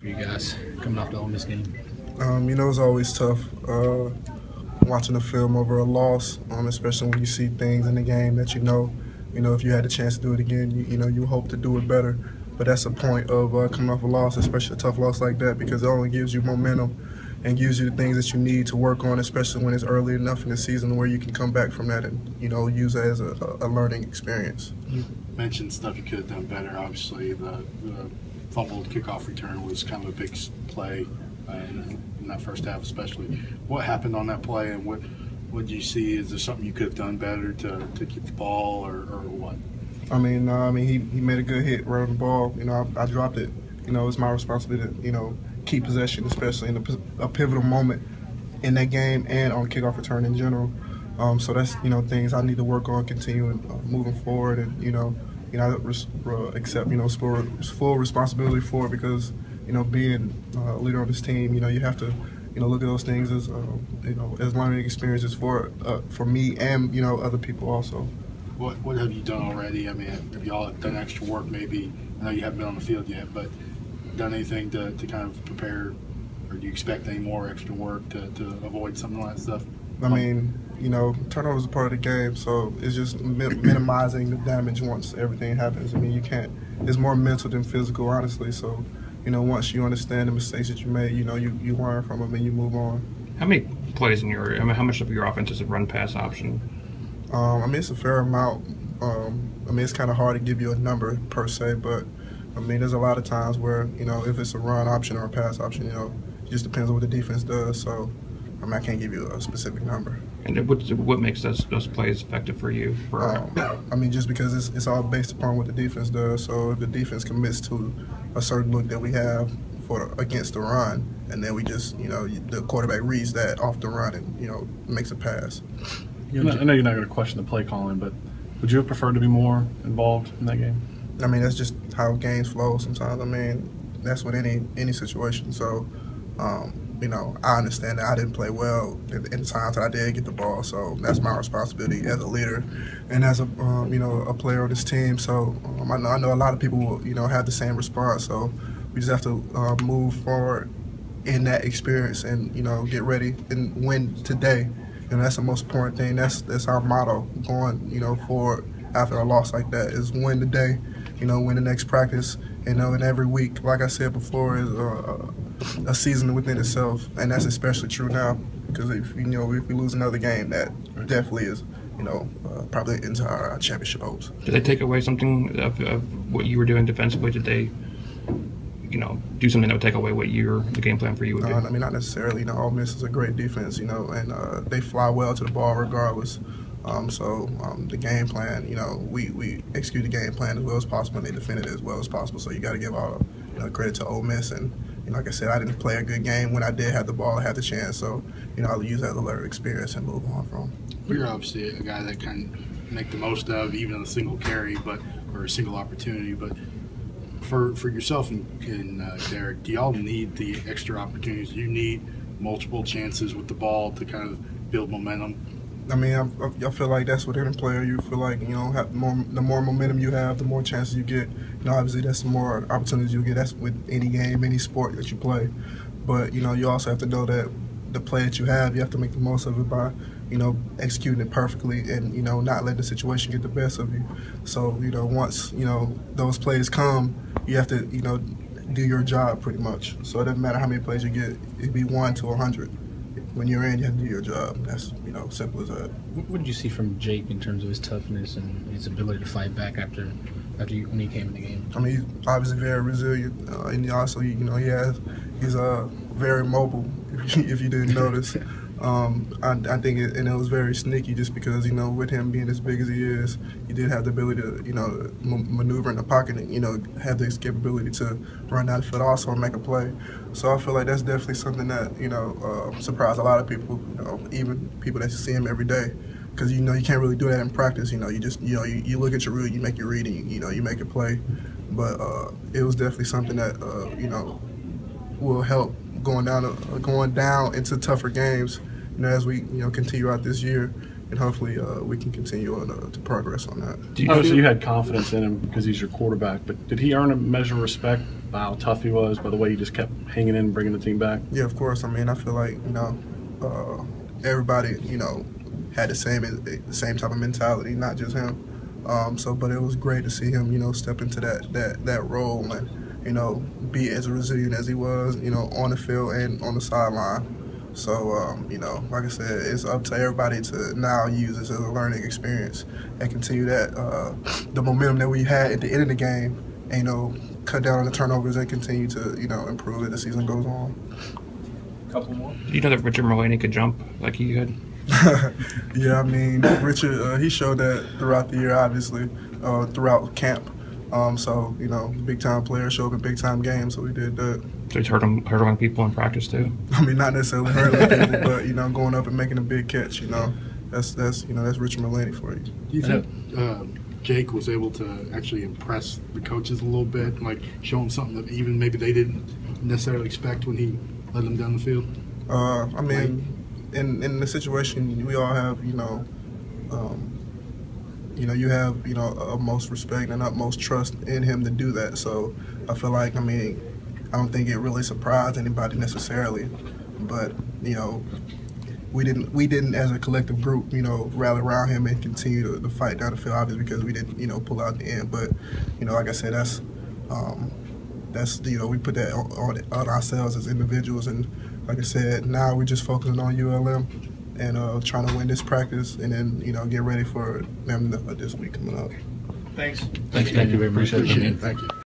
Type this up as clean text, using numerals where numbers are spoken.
for you guys coming off the Ole Miss game? It's always tough watching the film over a loss, especially when you see things in the game that if you had the chance to do it again, you hope to do it better. But that's the point of coming off a loss, especially a tough loss like that, because it only gives you momentum and gives you the things that you need to work on, especially when it's early enough in the season where you can come back from that and, use it as a learning experience. You mentioned stuff you could have done better. Obviously, the fumbled kickoff return was kind of a big play in that first half especially. What happened on that play, and what did you see? Is there something you could have done better to keep the ball, or what? He made a good hit right on the ball. I dropped it. It's my responsibility to, keep possession, especially in a pivotal moment in that game and on kickoff return in general. So that's, things I need to work on, continuing moving forward, and, accept, full responsibility for it, because, being a leader on this team, you have to, look at those things as, as learning experiences for me and, other people also. What have you done already? I mean, have y'all done extra work maybe? I know you haven't been on the field yet, but done anything to kind of prepare, or do you expect any more extra work to avoid something like that stuff? Turnovers are part of the game, so it's just minimizing the damage once everything happens. you can't, it's more mental than physical, honestly. So, once you understand the mistakes that you made, you learn from them and you move on. How many plays how much of your offense is a run-pass option? It's a fair amount. It's kind of hard to give you a number per se, but there's a lot of times where, if it's a run option or a pass option, it just depends on what the defense does. So, I can't give you a specific number. And what makes those plays effective for you? Just because it's all based upon what the defense does. So if the defense commits to a certain look that we have against the run, and then we just, the quarterback reads that off the run and, makes a pass. I know you're not going to question the play calling, but would you have preferred to be more involved in that game? That's just how games flow sometimes. That's with any situation. So, I understand that I didn't play well in the times that I did get the ball. So that's my responsibility as a leader and as a player of this team. So I know a lot of people will, have the same response. So we just have to move forward in that experience and, get ready and win today. And that's the most important thing. That's our motto going, forward after a loss like that, is win today, win the next practice. And every week, like I said before, is a season within itself, and that's especially true now, because if we lose another game, that definitely is, probably into our championship hopes. Did they take away something of what you were doing defensively? Did they, do something that would take away what the game plan for you would be? Not necessarily. Ole Miss is a great defense, and they fly well to the ball regardless. The game plan, we execute the game plan as well as possible, and they defend it as well as possible. So you got to give all credit to Ole Miss. And like I said, I didn't play a good game when I did have the ball, I had the chance. So I'll use that as a learning experience and move on from. You're obviously a guy that can make the most of even a single carry, or a single opportunity. But for yourself and Derek, do y'all need the extra opportunities? Do you need multiple chances with the ball to kind of build momentum? I feel like that's with any player. You feel like, the more momentum you have, the more chances you get. Obviously that's the more opportunities you get. That's with any game, any sport that you play. But, you also have to know that the play that you have to make the most of it by, executing it perfectly and, not letting the situation get the best of you. So, once, those plays come, you have to, do your job pretty much. So it doesn't matter how many plays you get. It'd be 1 to 100. When you're in, you have to do your job. That's, simple as that. What did you see from Jake in terms of his toughness and his ability to fight back when he came in the game? He's obviously very resilient, and also, he's very mobile. If you didn't notice, I think it was very sneaky, just because with him being as big as he is, he did have the ability to maneuver in the pocket and have the capability to run down the field also and make a play. So I feel like that's definitely something that surprised a lot of people, even people that see him every day, because you can't really do that in practice. You just you look at your read, you make your read, and you make a play. But it was definitely something that will help going down into tougher games, as we continue out this year, and hopefully we can continue on to progress on that. Obviously, you had confidence in him because he's your quarterback, but did he earn a measure of respect by how tough he was, by the way he just kept hanging in, bringing the team back? Yeah, of course. I mean, I feel like everybody had the same type of mentality, not just him. But it was great to see him step into that role and be as resilient as he was on the field and on the sideline. So like I said, it's up to everybody to now use this as a learning experience and continue the momentum that we had at the end of the game and cut down on the turnovers and continue to improve as the season goes on. Couple more. Did you know that Richard Mullaney could jump like he had? Yeah, I mean, Richard, he showed that throughout the year, obviously, throughout camp. Big-time player, showed up in big-time games, so we did that. So he's hurdling people in practice too? I mean, not necessarily hurdling people, but, going up and making a big catch, that's Richard Mullaney for you. Do you think Jake was able to actually impress the coaches a little bit, like show them something that even maybe they didn't necessarily expect when he led them down the field? I mean, in the situation, we all have, you have, utmost respect and utmost trust in him to do that. So I feel like, I don't think it really surprised anybody necessarily, but, we didn't as a collective group, rally around him and continue to fight down the field, obviously, because we didn't, pull out the end. But, like I said, that's we put that on ourselves as individuals. And like I said, now we're just focusing on ULM and trying to win this practice and then, get ready for them this week coming up. Thank you very much. Appreciate it. Thank you.